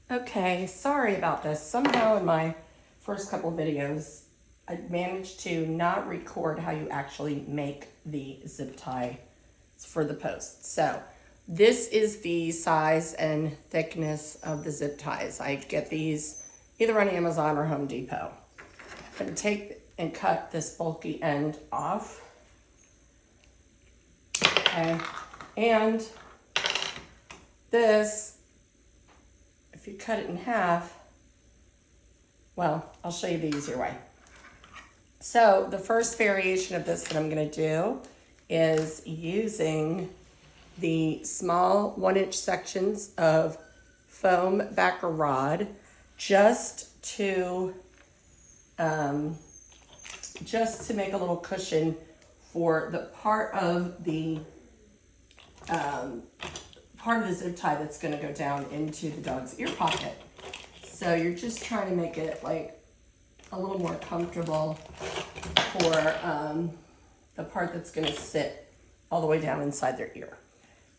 Okay, sorry about this. Somehow in my first couple videos, I managed to not record how you actually make the zip tie for the post. So this is the size and thickness of the zip ties. I get these either on Amazon or Home Depot. I'm going to take and cut this bulky end off. Okay, and this, if you cut it in half, well, I'll show you the easier way. So the first variation of this that I'm going to do is using the small 1-inch sections of foam backer rod just to make a little cushion for the part of the zip tie that's going to go down into the dog's ear pocket. So you're just trying to make it like a little more comfortable for the part that's going to sit all the way down inside their ear.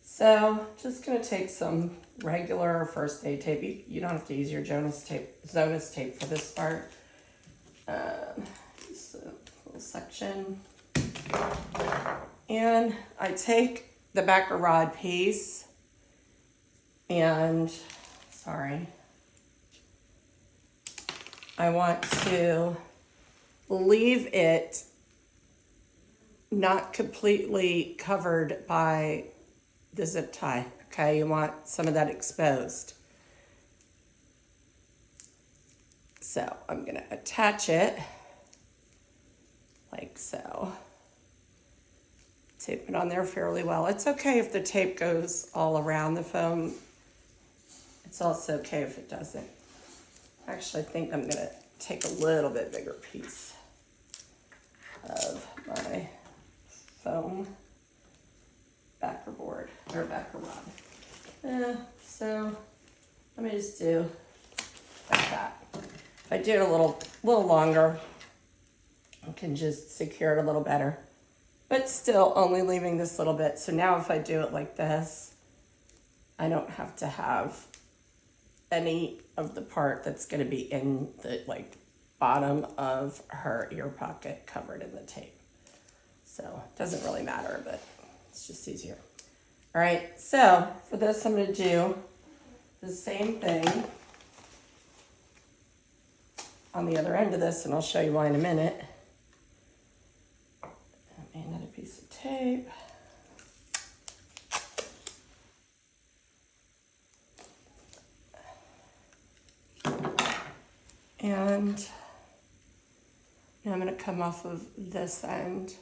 So just going to take some regular first aid tape. You don't have to use your Zonus tape for this part. Just a little section. And I take the backer rod piece and, I want to leave it not completely covered by the zip tie, okay? You want some of that exposed. So I'm gonna attach it like so. Tape it on there fairly well. It's okay if the tape goes all around the foam. It's also okay if it doesn't. Actually, I think I'm gonna take a little bit bigger piece of my foam backer board or backer rod. So let me just do like that. If I do it a little longer, I can just secure it a little better, but still only leaving this little bit. So now if I do it like this, I don't have to have any of the part that's going to be in the bottom of her ear pocket covered in the tape. So it doesn't really matter, but it's just easier. All right, so for this I'm going to do the same thing on the other end of this, and I'll show you why in a minute. Another piece of tape. And now I'm going to come off of this end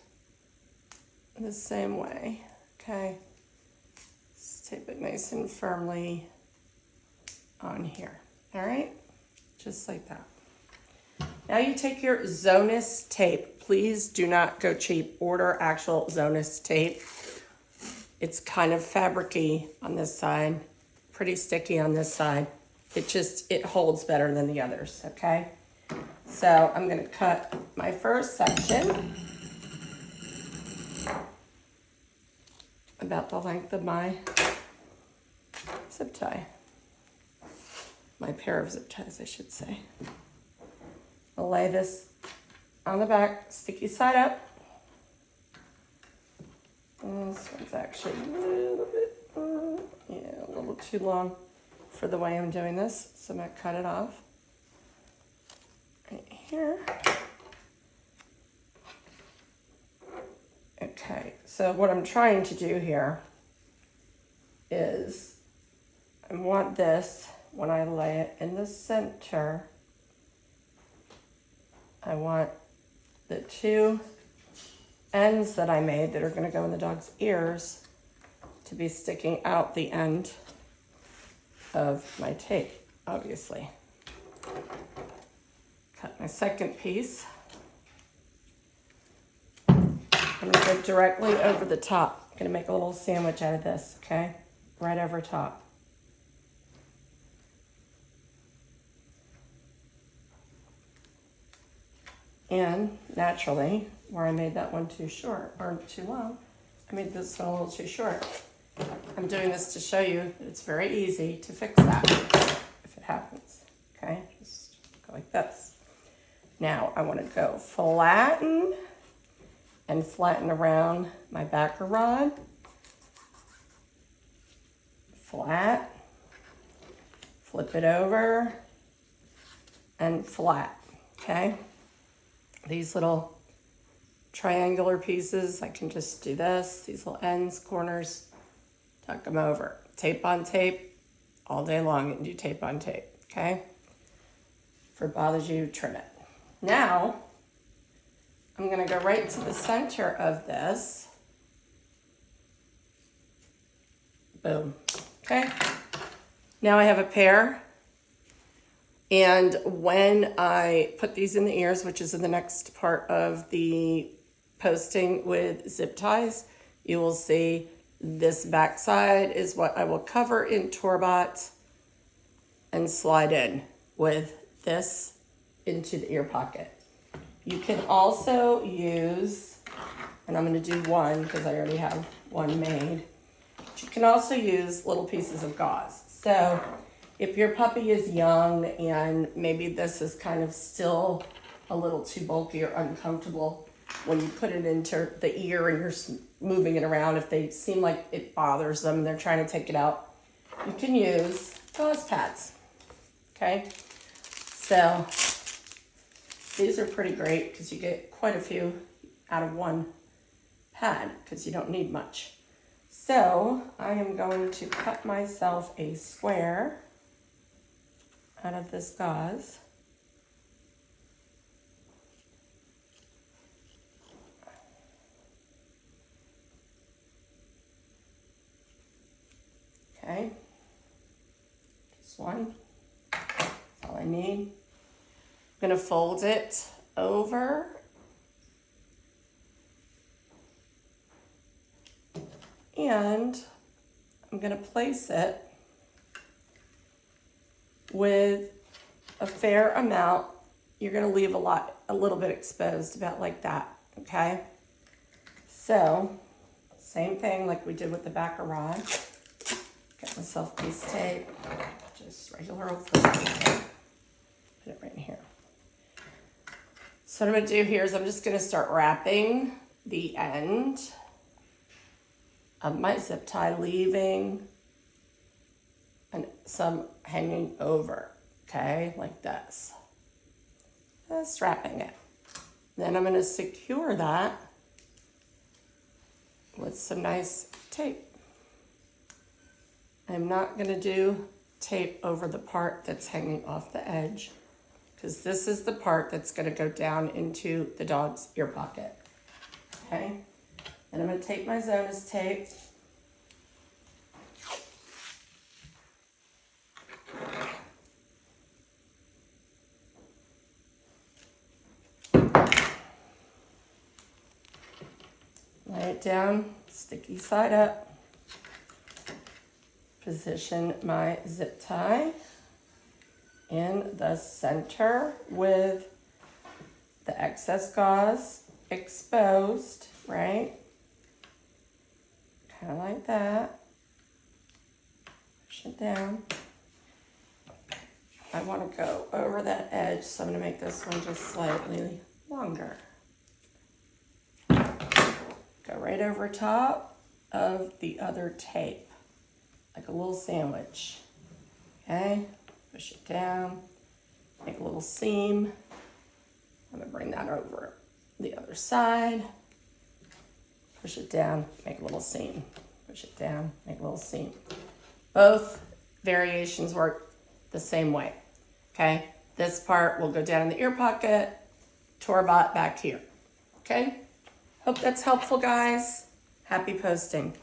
the same way, okay? Just tape it nice and firmly on here, all right? Just like that. Now you take your Zonus tape. Please do not go cheap. Order actual Zonus tape. It's kind of fabric-y on this side, pretty sticky on this side. It holds better than the others, okay? So I'm gonna cut my first section about the length of my zip tie. My pair of zip ties, I should say. I'll lay this on the back, sticky side up. And this one's actually a little bit, a little too long for the way I'm doing this, so I'm gonna cut it off right here. Okay, so what I'm trying to do here is I want this, when I lay it in the center, I want the two ends that I made that are gonna go in the dog's ears to be sticking out the end of my tape, obviously. Cut my second piece. I'm gonna go directly over the top. I'm gonna make a little sandwich out of this, okay? Right over top. And naturally, where I made that one too short or too long, I made this one a little too short. I'm doing this to show you that it's very easy to fix that if it happens. Okay, just go like this. Now I want to go flatten and flatten around my backer rod. Flat, flip it over, and flat, okay? These little triangular pieces, I can just do this, these little ends, corners, tuck them over. Tape on tape, all day long, and do tape on tape, okay? If it bothers you, trim it. Now, I'm gonna go right to the center of this. Boom, okay? Now I have a pair, and when I put these in the ears, which is in the next part of the posting with zip ties, you will see this back side is what I will cover in Torbot and slide in with this into the ear pocket. You can also use, and I'm gonna do one because I already have one made, but you can also use little pieces of gauze. So if your puppy is young and maybe this is kind of still a little too bulky or uncomfortable when you put it into the ear and you're moving it around, if they seem like it bothers them, they're trying to take it out, you can use gauze pads, okay? So these are pretty great because you get quite a few out of one pad because you don't need much. So I am going to cut myself a square out of this gauze. Okay, just one, that's all I need. I'm gonna fold it over and I'm gonna place it with a fair amount. You're gonna leave a little bit exposed, about like that, okay? So, same thing like we did with the backer rod. Get myself a piece of tape, just regular old fashioned tape. Put it right in here. So what I'm gonna do here is I'm just gonna start wrapping the end of my zip tie, leaving some hanging over, okay, like this. Just wrapping it. Then I'm gonna secure that with some nice tape. I'm not gonna do tape over the part that's hanging off the edge because this is the part that's gonna go down into the dog's ear pocket, okay? And I'm gonna take my Zonus tape. Lay it down, sticky side up. Position my zip tie in the center with the excess gauze exposed, right? Kind of like that. Push it down. I want to go over that edge, so I'm going to make this one just slightly longer. Go right over top of the other tape, like a little sandwich, okay? Push it down, make a little seam. I'm gonna bring that over the other side. Push it down, make a little seam. Push it down, make a little seam. Both variations work the same way, okay? This part will go down in the ear pocket, Torbot back here, okay? Hope that's helpful, guys. Happy posting.